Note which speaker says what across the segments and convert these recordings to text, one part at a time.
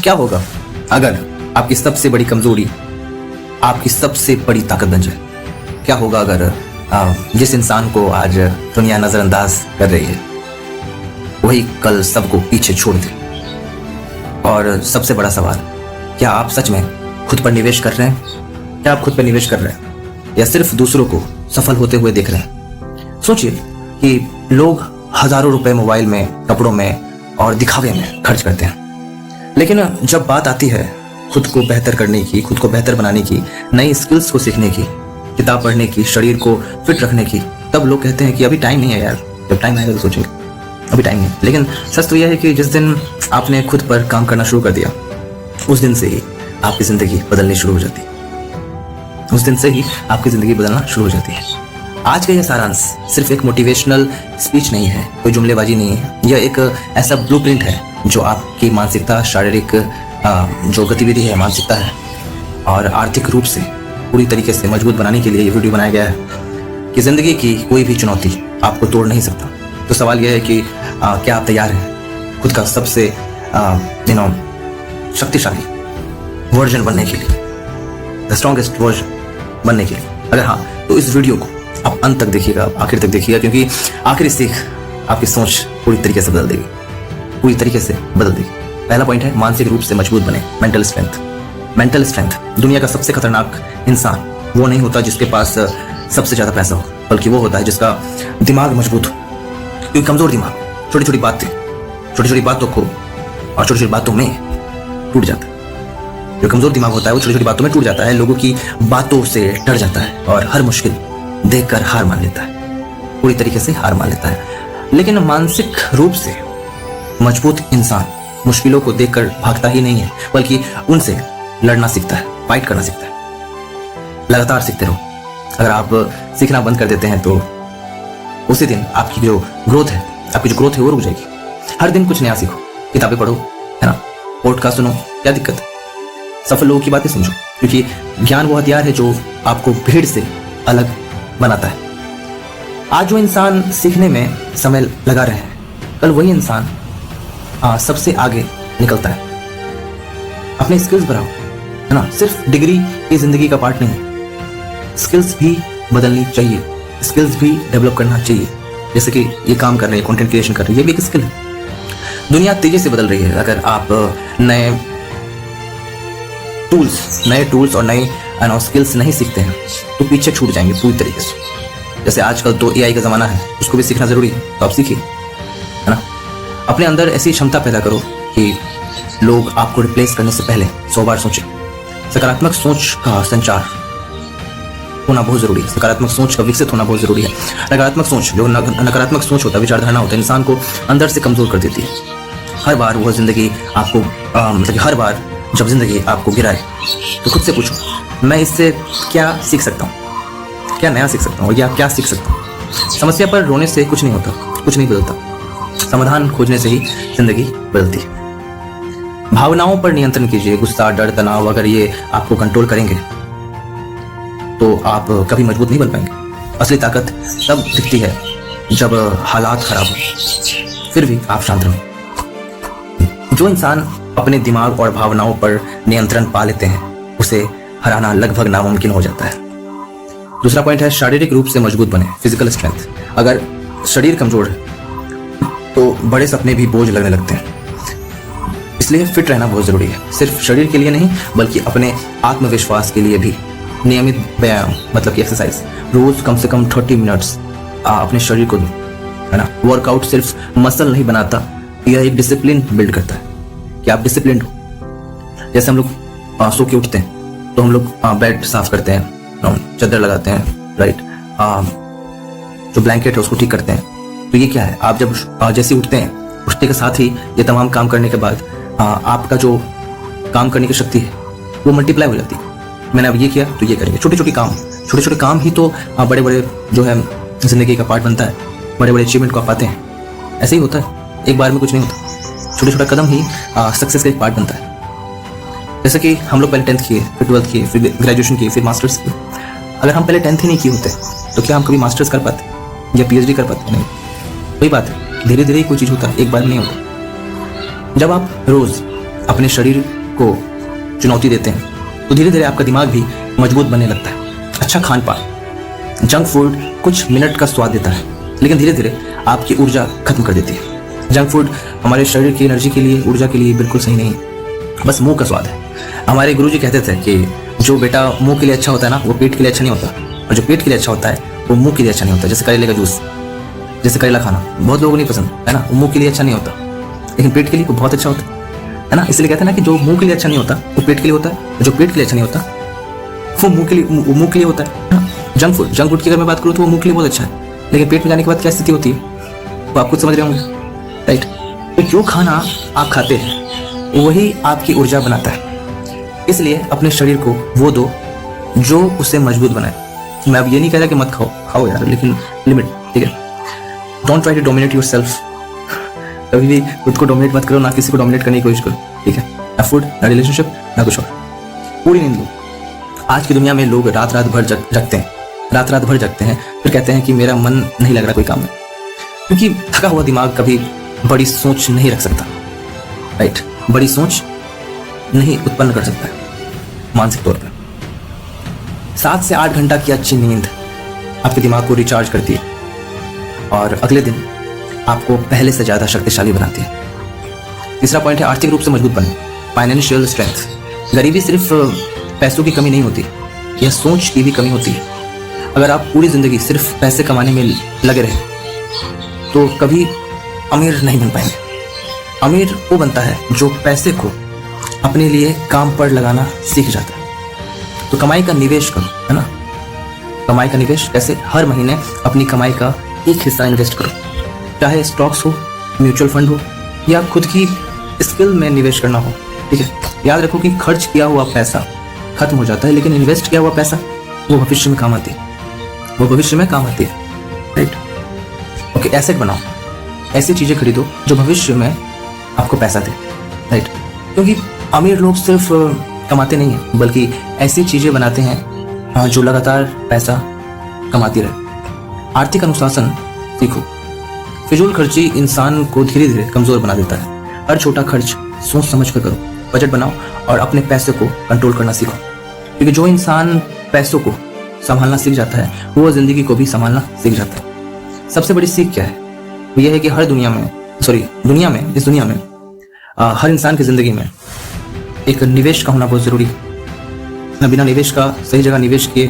Speaker 1: क्या होगा अगर आपकी सबसे बड़ी कमजोरी आपकी सबसे बड़ी ताकत बन जाए? क्या होगा अगर जिस इंसान को आज दुनिया नजरअंदाज कर रही है वही कल सबको पीछे छोड़ दे? और सबसे बड़ा सवाल, क्या आप सच में खुद पर निवेश कर रहे हैं? क्या आप खुद पर निवेश कर रहे हैं या सिर्फ दूसरों को सफल होते हुए देख रहे हैं? सोचिए कि लोग हजारों रुपए मोबाइल में, कपड़ों में और दिखावे में खर्च करते हैं, लेकिन जब बात आती है खुद को बेहतर करने की, खुद को बेहतर बनाने की, नई स्किल्स को सीखने की, किताब पढ़ने की, शरीर को फिट रखने की, तब लोग कहते हैं कि अभी टाइम नहीं है यार। जब टाइम आएगा तो सोचेंगे, अभी टाइम नहीं। लेकिन सच तो यह है कि जिस दिन आपने खुद पर काम करना शुरू कर दिया उस दिन से ही आपकी जिंदगी बदलनी शुरू हो जाती है। उस दिन से ही आपकी जिंदगी बदलना शुरू हो जाती है। आज का यह सारांश सिर्फ एक मोटिवेशनल स्पीच नहीं है, कोई जुमलेबाजी नहीं है। यह एक ऐसा ब्लूप्रिंट है जो आपकी मानसिकता, शारीरिक जो गतिविधि है, मानसिकता है और आर्थिक रूप से पूरी तरीके से मजबूत बनाने के लिए ये वीडियो बनाया गया है कि जिंदगी की कोई भी चुनौती आपको तोड़ नहीं सकता। तो सवाल यह है कि क्या आप तैयार हैं खुद का सबसे शक्तिशाली वर्जन बनने के लिए, द स्ट्रॉन्गेस्ट वर्जन बनने के लिए? अगर हाँ, तो इस वीडियो को आप अंत तक देखिएगा, आखिर तक देखिएगा, क्योंकि आखिरी सीख आपकी सोच पूरी तरीके से बदल देगी, पूरी तरीके से बदल देगी। पहला पॉइंट है मानसिक रूप से मजबूत बने, मेंटल स्ट्रेंथ। मेंटल स्ट्रेंथ, दुनिया का सबसे खतरनाक इंसान वो नहीं होता जिसके पास सबसे ज्यादा पैसा हो, बल्कि वो होता है जिसका दिमाग मजबूत हो। क्योंकि कमजोर दिमाग छोटी छोटी बातों को और छोटी छोटी बातों में टूट जाता है। जो कमजोर दिमाग होता है वो छोटी छोटी बातों में टूट जाता है, लोगों की बातों से डर जाता है और हर मुश्किल देखकर हार मान लेता है, पूरी तरीके से हार मान लेता है। लेकिन मानसिक रूप से मजबूत इंसान मुश्किलों को देखकर भागता ही नहीं है, बल्कि उनसे लड़ना सीखता है, फाइट करना सीखता है। लगातार सीखते रहो। अगर आप सीखना बंद कर देते हैं तो उसी दिन आपकी जो ग्रोथ है वो रुक जाएगी। हर दिन कुछ नया सीखो, किताबें पढ़ो, है ना, पॉडकास्ट सुनो, क्या दिक्कत है? सफल लोगों की बातें समझो, क्योंकि ज्ञान वो हथियार है जो आपको भीड़ से अलग बनाता है। आज जो इंसान सीखने में समय लगा रहे हैं, कल वही इंसान सबसे आगे निकलता है। अपने स्किल्स बढ़ाओ, है ना। सिर्फ डिग्री ये जिंदगी का पार्ट नहीं, स्किल्स भी बदलनी चाहिए, स्किल्स भी डेवलप करना चाहिए। जैसे कि ये काम कर रहे हैं, कंटेंट क्रिएशन कर रहे हैं, ये भी एक स्किल है। दुनिया तेजी से बदल रही है। अगर आप नए टूल्स और नए स्किल्स नहीं सीखते हैं तो पीछे छूट जाएंगे पूरी तरीके से। जैसे आजकल तो AI का जमाना है, उसको भी सीखना जरूरी है, तो आप सीखिए, है ना। अपने अंदर ऐसी क्षमता पैदा करो कि लोग आपको रिप्लेस करने से पहले 100 बार सोचें। सकारात्मक सोच का संचार होना बहुत जरूरी है, सकारात्मक सोच का विकसित होना बहुत जरूरी है। नकारात्मक सोच, जो नकारात्मक सोच होता है, विचारधारणा होता है, इंसान को अंदर से कमजोर कर देती है। हर बार वो जिंदगी आपको हर बार जब जिंदगी आपको गिराए तो खुद से पूछो, मैं इससे क्या सीख सकता हूँ, क्या नया सीख सकता हूँ या क्या सीख सकता हूँ। समस्या पर रोने से कुछ नहीं होता, कुछ नहीं बदलता, समाधान खोजने से ही जिंदगी बदलती है। भावनाओं पर नियंत्रण कीजिए। गुस्सा, डर, तनाव अगर ये आपको कंट्रोल करेंगे तो आप कभी मजबूत नहीं बन पाएंगे। असली ताकत तब दिखती है जब हालात खराब हो फिर भी आप शांत रहो। जो इंसान अपने दिमाग और भावनाओं पर नियंत्रण पा लेते हैं उसे हराना लगभग नामुमकिन हो जाता है। दूसरा पॉइंट है शारीरिक रूप से मजबूत बने, फिजिकल स्ट्रेंथ। अगर शरीर कमजोर है तो बड़े सपने भी बोझ लगने लगते हैं। इसलिए फिट रहना बहुत जरूरी है, सिर्फ शरीर के लिए नहीं बल्कि अपने आत्मविश्वास के लिए भी। नियमित व्यायाम मतलब कि एक्सरसाइज, रोज कम से कम 30 मिनट्स अपने शरीर को दो, है ना। वर्कआउट सिर्फ मसल नहीं बनाता, यह एक डिसिप्लिन बिल्ड करता है कि आप डिसिप्लिन हो। जैसे हम लोग सो के उठते हैं तो हम लोग बेड साफ करते हैं, चादर लगाते हैं, राइट, जो ब्लैंकेट है उसको ठीक करते हैं। तो ये क्या है, आप जब जैसे उठते हैं, उठने के साथ ही ये तमाम काम करने के बाद आपका जो काम करने की शक्ति है वो मल्टीप्लाई हो जाती है। मैंने अब ये किया तो ये करेंगे। छोटे छोटे काम ही तो बड़े बड़े जो है जिंदगी का पार्ट बनता है, बड़े बड़े अचीवमेंट को आप पाते हैं। ऐसे ही होता है, एक बार में कुछ नहीं होता, छोटे छोटा कदम ही सक्सेस का एक पार्ट बनता है। जैसे कि हम लोग पहले 10th किए, फिर 12th किए, फिर ग्रेजुएशन किए, फिर मास्टर्स किए। अगर हम पहले 10th ही नहीं किए होते तो क्या हम कभी मास्टर्स कर पाते या PhD कर पाते? नहीं। वही बात है, धीरे धीरे ही कोई चीज़ होता है, एक बार नहीं होता। जब आप रोज अपने शरीर को चुनौती देते हैं तो धीरे धीरे आपका दिमाग भी मजबूत बनने लगता है। अच्छा खान पान, जंक फूड कुछ मिनट का स्वाद देता है लेकिन धीरे धीरे आपकी ऊर्जा खत्म कर देती है। जंक फूड हमारे शरीर की एनर्जी के लिए, ऊर्जा के लिए बिल्कुल सही नहीं है, बस मुंह का स्वाद है। हमारे गुरुजी कहते थे कि जो बेटा मुंह के लिए अच्छा होता है ना, वो पेट के लिए अच्छा नहीं होता, और जो पेट के लिए अच्छा होता है वो मुंह के लिए अच्छा नहीं होता। जैसे करेले का जूस, जैसे करेला खाना बहुत लोगों को नहीं पसंद है ना, वो मुंह के लिए अच्छा नहीं होता, लेकिन पेट के लिए वो बहुत अच्छा होता है ना। इसलिए कहते हैं ना कि जो मुंह के लिए अच्छा नहीं होता वो पेट के लिए होता है, जो पेट के लिए अच्छा नहीं होता वो मुंह के लिए होता है। जंक फूड की अगर मैं बात करूँ तो वो मुंह के लिए बहुत अच्छा है, लेकिन पेट में जाने के बाद क्या स्थिति होती है वो आप खुद समझ रहे होंगे, राइट। तो जो खाना आप खाते हैं वही आपकी ऊर्जा बनाता है, इसलिए अपने शरीर को वो दो जो उसे मजबूत बनाए। मैं अब ये नहीं कह रहा कि मत खाओ यार, लेकिन लिमिट, ठीक है। Don't try to dominate yourself, कभी भी खुद को डोमिनेट मत करो, ना किसी को डोमिनेट करने की कोशिश करो, ठीक है। ना फूड, ना रिलेशनशिप, ना कुछ और। पूरी नींद लो। आज की दुनिया में लोग रात भर जगते हैं, रात भर जगते हैं, फिर कहते हैं कि मेरा मन नहीं लग रहा कोई काम में, क्योंकि थका हुआ दिमाग कभी बड़ी सोच नहीं रख सकता, राइट। बड़ी सोच नहीं उत्पन्न कर सकता है मानसिक तौर पर। 7 से 8 घंटा की अच्छी नींद आपके दिमाग को रिचार्ज करती है और अगले दिन आपको पहले से ज्यादा शक्तिशाली बनाती है। तीसरा पॉइंट है आर्थिक रूप से मजबूत बनना, फाइनेंशियल स्ट्रेंथ। गरीबी सिर्फ पैसों की कमी नहीं होती, यह सोच की भी कमी होती है। अगर आप पूरी जिंदगी सिर्फ पैसे कमाने में लगे रहे तो कभी अमीर नहीं बन पाएंगे। अमीर वो बनता है जो पैसे को अपने लिए काम पर लगाना सीख जाता है। तो कमाई का निवेश करो, है ना। कमाई का निवेश कैसे? हर महीने अपनी कमाई का एक हिस्सा इन्वेस्ट करो, चाहे स्टॉक्स हो, म्यूचुअल फंड हो, या खुद की स्किल में निवेश करना हो, ठीक है। याद रखो कि खर्च किया हुआ पैसा खत्म हो जाता है, लेकिन इन्वेस्ट किया हुआ पैसा वो भविष्य में काम आती है, वो भविष्य में काम आती है, राइट। ओके, एसेट बनाओ, ऐसी चीजें खरीदो जो भविष्य में आपको पैसा दे, राइट। क्योंकि अमीर लोग सिर्फ कमाते नहीं हैं, बल्कि ऐसी चीजें बनाते हैं जो लगातार पैसा कमाती रहे। आर्थिक अनुशासन सीखो। फिजूल खर्ची इंसान को धीरे धीरे कमजोर बना देता है। हर छोटा खर्च सोच समझ कर करो, बजट बनाओ और अपने पैसे को कंट्रोल करना सीखो, क्योंकि जो इंसान पैसों को संभालना सीख जाता है वो जिंदगी को भी संभालना सीख जाता है। सबसे बड़ी सीख क्या है? वो ये है कि इस दुनिया में हर इंसान की जिंदगी में एक निवेश का होना बहुत जरूरी है। बिना निवेश का, सही जगह निवेश किए,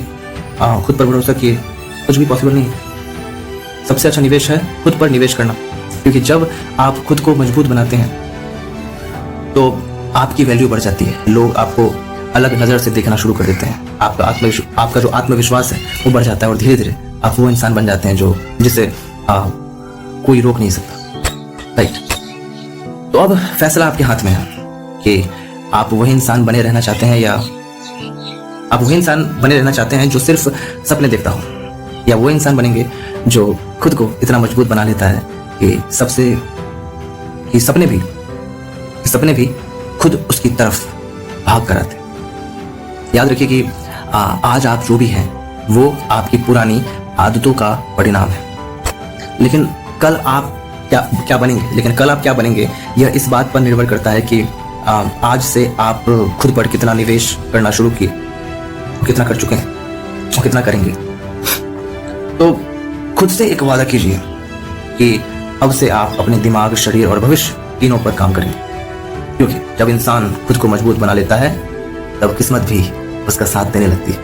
Speaker 1: खुद पर भरोसा किए कुछ भी पॉसिबल नहीं है। सबसे अच्छा निवेश है खुद पर निवेश करना, क्योंकि जब आप खुद को मजबूत बनाते हैं तो आपकी वैल्यू बढ़ जाती है। लोग आपको अलग नजर से देखना शुरू कर देते हैं। आपका जो आत्मविश्वास है वो बढ़ जाता है और धीरे धीरे आप वो इंसान बन जाते हैं जिसे कोई रोक नहीं सकता, राइट। तो अब फैसला आपके हाथ में है कि आप वही इंसान बने रहना चाहते हैं, या आप वही इंसान बने रहना चाहते हैं जो सिर्फ सपने देखता हो, या वो इंसान बनेंगे जो खुद को इतना मजबूत बना लेता है कि सपने भी खुद उसकी तरफ भाग कर आते। याद रखिए कि आज आप जो भी हैं वो आपकी पुरानी आदतों का परिणाम है, लेकिन कल आप क्या बनेंगे यह इस बात पर निर्भर करता है कि आज से आप खुद पर कितना निवेश करना शुरू किए, कितना कर चुके हैं और कितना करेंगे। तो खुद से एक वादा कीजिए कि अब से आप अपने दिमाग, शरीर और भविष्य तीनों पर काम करेंगे, क्योंकि जब इंसान खुद को मजबूत बना लेता है तब किस्मत भी उसका साथ देने लगती है।